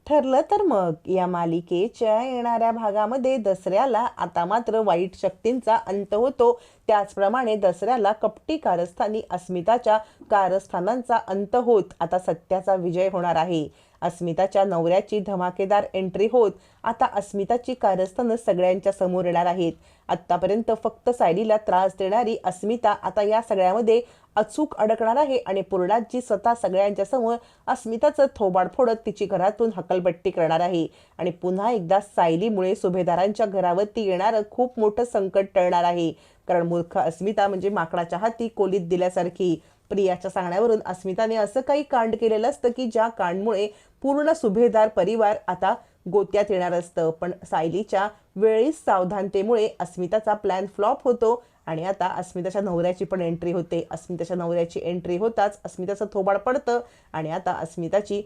ठरलं तर मग या मालिकेच्या येणाऱ्या भागामध्ये दसऱ्याला आता मात्र वाईट शक्तींचा अंत होतो. त्याचप्रमाणे दसऱ्याला कपटी कारस्थानी अस्मिताच्या कारस्थानांचा अंत होत आता सत्याचा विजय होणार आहे. अस्मिताच्या नवऱ्याची धमाकेदार एंट्री होत आता अस्मिताची कारस्थानं सगळ्यांच्या समोर येणार आहेत. आत्तापर्यंत फक्त सायलीला त्रास देणारी अस्मिता आता या सगळ्यामध्ये अचूक अडकणार आहे आणि पूर्णाजी स्वतः सगळ्यांच्या समोर अस्मिताचं थोबाड फोडत तिची घरातून हकलपट्टी करणार आहे आणि पुन्हा एकदा सायलीमुळे सुभेदारांच्या घरावरती येणारं खूप मोठं संकट टळणार आहे. कारण मूर्ख अस्मिता म्हणजे माकडाच्या हाती कोलीत दिल्यासारखी. प्रियाच्या सांगण्यावरून अस्मिताने असं काही कांड केलेलं असतं की ज्या कांडमुळे पूर्ण सुभेदार परिवार आता गोत्यात येणार असतं. पण सायलीच्या वेळीच सावधानतेमुळे अस्मिताचा प्लॅन फ्लॉप होतो आणि आता अस्मिताच्या नवऱ्याची पण एंट्री होते. अस्मिताच्या नवऱ्याची एंट्री होताच अस्मिताचं थोबाड पडतं आणि आता अस्मिताची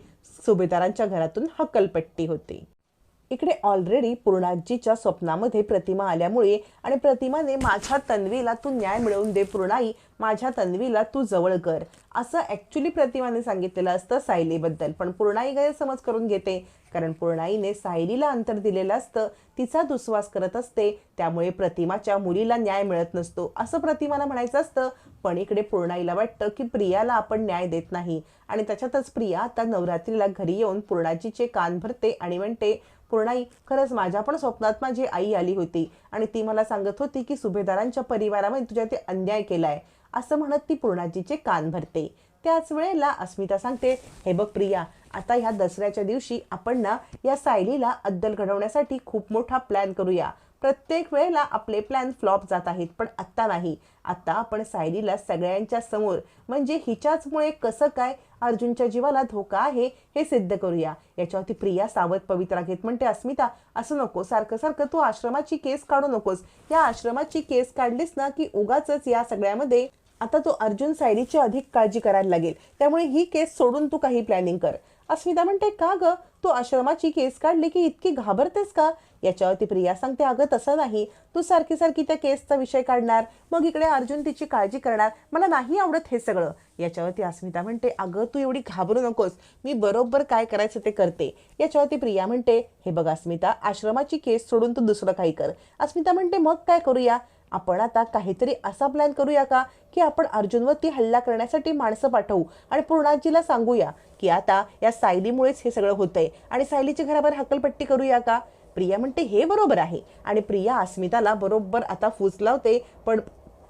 सुभेदारांच्या घरातून हकलपट्टी होते. इकडे ऑलरेडी पूर्णाजीच्या स्वप्नामध्ये प्रतिमा आल्यामुळे आणि प्रतिमाने माझ्या तन्वीला तू न्याय मिळवून दे पूर्णाई, माझ्या तन्वीला तू जवळ कर, असं ॲक्च्युली प्रतिमाने सांगितलेलं असतं सायलीबद्दल. पण पूर्णाई गैरसमज करून घेते कारण पूर्णाईने सायलीला अंतर दिलेलं असतं, तिचा दुस्वास करत असते, त्यामुळे प्रतिमाच्या मुलीला न्याय मिळत नसतो असं प्रतिमाला म्हणायचं असतं. पण इकडे पूर्णाईला वाटतं की प्रियाला आपण न्याय देत नाही आणि त्याच्यातच प्रिया आता नवरात्रीला घरी येऊन पूर्णाजीचे कान भरते आणि म्हणते, पूर्णाई खरंच माझ्या पण स्वप्नात माझी आई आली होती आणि ती मला सांगत होती की सुभेदारांच्या परिवारामध्ये तुझ्या ते अन्याय केलाय, असं म्हणत ती पूर्णाजीचे कान भरते. त्याच वेळेला अस्मिता सांगते, हे बघ प्रिया, आता ह्या दसऱ्याच्या दिवशी आपण ना या सायलीला अद्दल घडवण्यासाठी खूप मोठा प्लॅन करूया. प्रत्येक वेळेला आपले प्लॅन फ्लॉप जात आहेत पण आत्ता नाही. आता आपण सायलीला सगळ्यांच्या समोर म्हणजे हिच्याचमुळे कसं काय अर्जुनच्या जीवाला धोका आहे हे सिद्ध करूया. याच्यावरती प्रिया सावध पवित्रा घेत म्हणते, अस्मिता असं नको, सारखं सारखं तू आश्रमाची केस काढू नकोस. या आश्रमाची केस काढलीस ना की उगाच या सगळ्यामध्ये आता तो अर्जुन सायलीची अधिक काळजी करायला लागेल, त्यामुळे ही केस सोडून तू काही प्लॅनिंग कर. अस्मिता म्हणते, का ग, तू आश्रमाची केस काढली की इतकी घाबरतेस का? याच्यावरती प्रिया सांगते, अगं तसं नाही, तू सारखी सारखी त्या केसचा विषय काढणार, मग इकडे अर्जुन तिची काळजी करणार, मला नाही आवडत हे सगळं. याच्यावरती अस्मिता म्हणते, अगं तू एवढी घाबरू नकोस, मी बरोबर काय करायचं ते करते. याच्यावरती प्रिया म्हणते, हे बघ अस्मिता, आश्रमाची केस सोडून तू दुसरं काही कर. अस्मिता म्हणते, मग काय करूया? आपण आता काहीतरी असा प्लॅन करूया का की आपण अर्जुनवरती हल्ला करण्यासाठी माणसं पाठवू आणि पूर्णाजीला सांगूया की आता या सायलीमुळेच हे सगळं होतंय आणि सायलीच्या घरावर हकलपट्टी करूया का? प्रिया म्हणते, हे बरोबर आहे. आणि प्रिया अस्मिताला बरोबर आता फूस लावते. पण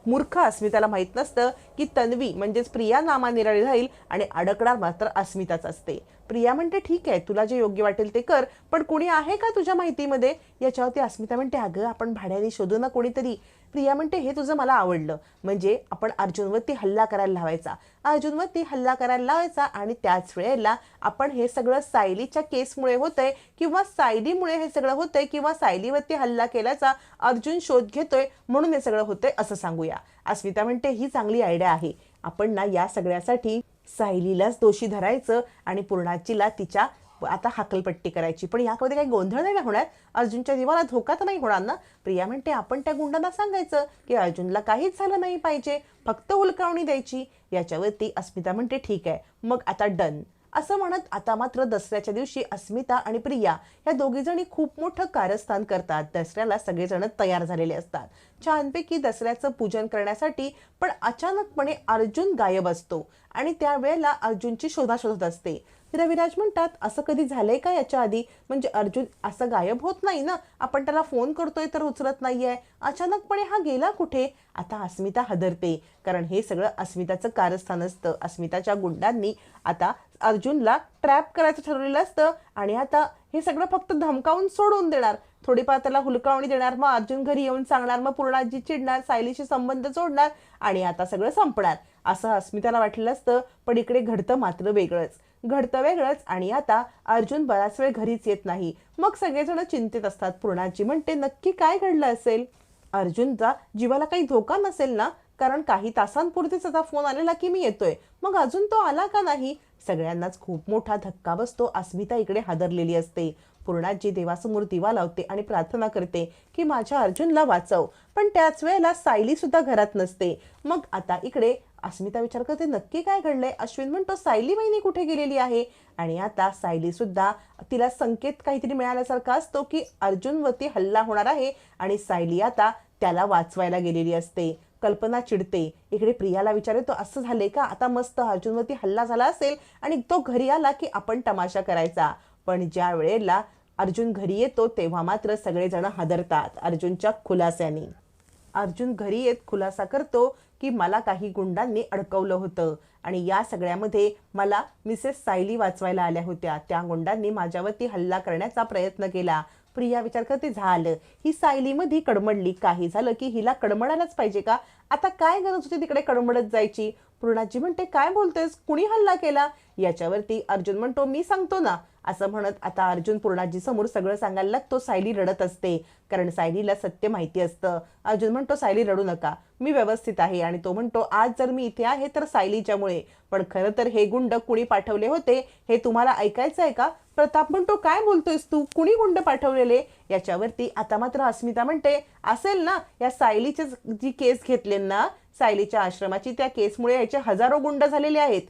मूर्ख अस्मिताला माहित नसतं की तन्वी म्हणजेच प्रिया नामानिराळी राहील आणि अडकणार मात्र अस्मिताच असते. प्रिया म्हणते, ठीक आहे, तुला जे योग्य वाटेल ते कर, पण कोणी आहे का तुझ्या माहितीमध्ये? याच्यावरती अस्मिता म्हणते, अगं आपण भाड्याने शोधू ना कोणीतरी. प्रिया म्हणते, हे तुझं मला आवडलं, म्हणजे आपण अर्जुनवरती हल्ला करायला लावायचा, अर्जुनवरती हल्ला करायला लावायचा आणि त्याच वेळेला आपण हे सगळं सायलीच्या केसमुळे होतंय किंवा सायलीमुळे हे सगळं होतंय किंवा सायलीवरती हल्ला केल्याचा अर्जुन शोध घेतोय म्हणून हे सगळं होतंय असं सांगूया. अस्मिता म्हणते, ही चांगली आयडिया आहे. आपण ना या सगळ्यासाठी सायलीलाच दोषी धरायचं आणि पूर्णाजीला तिच्या आता हकलपट्टी करायची. पण यामध्ये काही गोंधळ नाही ना होणार, अर्जुनच्या जीवाला धोका तर नाही होणार ना? प्रिया म्हणते, आपण त्या गुंडांना सांगायचं की अर्जुनला काहीच झालं नाही पाहिजे, फक्त हुलकावणी द्यायची. याच्यावरती अस्मिता म्हणते, ठीक आहे, मग आता डन. असं म्हणत आता मात्र दसऱ्याच्या दिवशी अस्मिता आणि प्रिया या दोघीजणी खूप मोठं कारस्थान करतात. दसऱ्याला सगळेजण तयार झालेले असतात छानपैकी दसऱ्याचं पूजन करण्यासाठी. पण अचानकपणे अर्जुन गायब असतो आणि त्यावेळेला अर्जुनची शोधाशोध असते. रविराज म्हणतात, असं कधी झालंय का याच्या आधी? म्हणजे अर्जुन असं गायब होत नाही ना, आपण त्याला फोन करतोय तर उचलत नाहीये, अचानकपणे हा गेला कुठे? आता अस्मिता हदरते कारण हे सगळं अस्मिताचं कारस्थान असतं. अस्मिताच्या गुंडांनी आता अर्जुनला ट्रॅप करायचं ठरवलेलं असतं आणि आता हे सगळं फक्त धमकावून सोडून देणार, थोडीफार त्याला हुलकावणी देणार, मग अर्जुन घरी येऊन सांगणार, मग पूर्णाजी चिडणार, सायलीशी संबंध जोडणार आणि आता सगळं संपणार असं अस्मिताला वाटलेलं असतं. पण इकडे घडतं मात्र वेगळंच आणि आता अर्जुन बराच वेळ घरीच येत नाही. मग सगळेजण चिंतेत असतात. पूर्णाजी म्हणते, नक्की काय घडलं असेल? अर्जुनचा जीवाला काही धोका नसेल ना? कारण काही तासांपूर्वीच आता फोन आलेला की मी येतोय, मग अजून तो आला का नाही? सगळ्यांनाच खूप मोठा धक्का बसतो. अस्मिता इकडे हादरलेली असते. पूर्णाजी देवासमोर दिवा लावते आणि प्रार्थना करते की माझ्या अर्जुनला वाचव. पण त्याच वेळेला सायली सुद्धा घरात नसते. मग आता इकडे अस्मिता विचार करते नक्की काय घडलंय. अश्विन म्हणतो सायली वहिनी कुठे गेलेली आहे. आणि आता सायली सुद्धा तिला संकेत काहीतरी मिळाल्यासारखा असतो की अर्जुनवरती हल्ला होणार आहे आणि सायली आता त्याला वाचवायला गेलेली असते. कल्पना चिडते. इकडे प्रियाला विचारतो असं झालंय का, आता मस्त अर्जुनवरती हल्ला झाला असेल आणि तो घरी आला की आपण तमाशा करायचा. पण ज्या वेळेला अर्जुन घरी येतो तेव्हा मात्र सगळेजण हादरतात अर्जुनच्या खुलास्याने. अर्जुन घरी येत खुलासा करतो की मला काही गुंडांनी अडकवलं होतं आणि या सगळ्यामध्ये मला मिसेस सायली वाचवायला आल्या होत्या. त्या गुंडांनी माझ्यावरती हल्ला करण्याचा प्रयत्न केला. प्रिया विचार करते झालं, ही सायलीमध्ये कडमडली. काही झालं की हिला कडमडायलाच पाहिजे का. आता काय गरज होती तिकडे कडमडत जायची. पूर्णाजी म्हणते काय बोलतेस, कुणी हल्ला केला. याच्यावरती अर्जुन म्हणतो मी सांगतो ना. असं म्हणत आता अर्जुन पूर्णाजी समोर सगळं सांगायला लागतो. सायली रडत असते कारण सायलीला सत्य माहिती असतं. अर्जुन म्हणतो सायली रडू नका, मी व्यवस्थित आहे. आणि तो म्हणतो आज जर मी इथे आहे तर सायलीच्यामुळे, पण खरं तर हे गुंड कुणी पाठवले होते हे तुम्हाला ऐकायचं आहे का. प्रताप म्हणतो काय बोलतोयस तू, कुणी गुंड पाठवलेले. याच्यावरती आता मात्र अस्मिता म्हणते असेल ना, या सायलीचे जी केस घेतले ना सायलीच्या आश्रमाची, त्या केसमुळे याचे हजारो गुंड झालेले आहेत,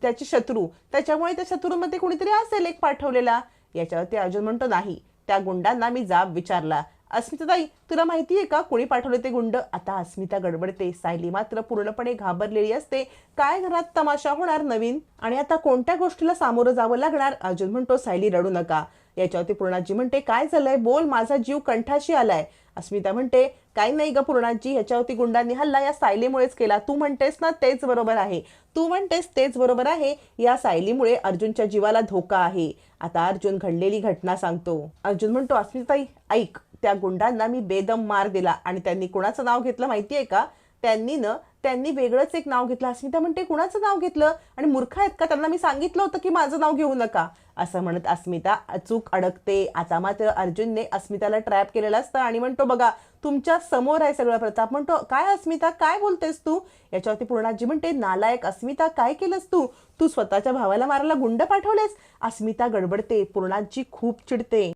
त्याचे शत्रू. त्याच्यामुळे त्या शत्रूमध्ये कुणीतरी असेल एक पाठवलेला. याच्यावरती अर्जुन म्हणतो नाही, त्या गुंडांना मी जाब विचारला. अस्मिताताई तुला माहिती आहे का कोणी पाठवले ते गुंड. आता अस्मिता गडबडते. सायली मात्र पूर्णपणे घाबरलेली असते. काय घरात तमाशा होणार नवीन आणि आता कोणत्या गोष्टीला सामोरं जावं लागणार. अर्जुन म्हणतो सायली रडू नका. याच्यावरती पूर्णाजी म्हणते काय झालंय बोल, माझा जीव कंठाशी आलाय. अस्मिता म्हणते काही नाही ग पूर्णाजी, ह्याच्यावरती गुंडांनी हल्ला या सायलीमुळेच केला. तू म्हणतेस ना तेच बरोबर आहे, तू म्हणतेस तेच बरोबर आहे. या सायलीमुळे अर्जुनच्या जीवाला धोका आहे. आता अर्जुन घडलेली घटना सांगतो. अर्जुन म्हणतो अस्मिताताई ऐक, त्या गुंडांना मी बेदम मार दिला आणि त्यांनी कुणाचं नाव घेतलं माहितीये का. त्यांनी वेगळंच एक नाव घेतलं. अस्मिता म्हणते कुणाचं नाव घेतलं आणि मूर्ख आहेत का, त्यांना मी सांगितलं होतं की माझं नाव घेऊ नका. असं म्हणत अस्मिता अचूक अडकते. आता मात्र अर्जुनने अस्मिताला ट्रॅप केलेलं असतं आणि म्हणतो बघा तुमच्या समोर आहे सगळं. प्रताप म्हणतो काय अस्मिता काय बोलतेस तू. याच्यावरती पूर्णाजी म्हणते नालायक अस्मिता काय केलंस तू, तू स्वतःच्या भावाला मारायला गुंड पाठवलेस. अस्मिता गडबडते. पूर्णाजी खूप चिडते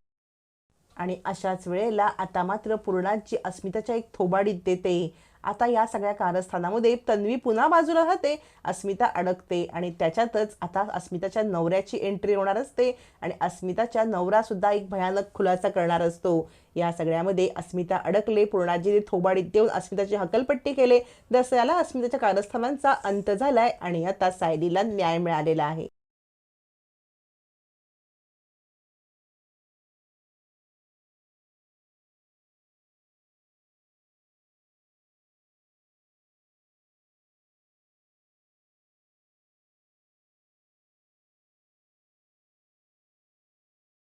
आणि अशाच वेळेला आता मात्र पूर्णाजी अस्मिताच्या एक थोबाडीत देते. आता या सगळ्या कारस्थानामध्ये तन्वी पुन्हा बाजूला राहते. अस्मिता अडकते आणि त्याच्यातच आता अस्मिताच्या नवऱ्याची एंट्री होणार असते आणि अस्मिताच्या नवरा सुद्धा एक भयानक खुलासा करणार असतो. या सगळ्यामध्ये अस्मिता अडकले. पूर्णाजीने थोबाडीत देऊन अस्मिताची हकलपट्टी केले. दसऱ्याला अस्मिताच्या कारस्थानांचा अंत झालाय आणि आता सायलीला न्याय मिळालेला आहे.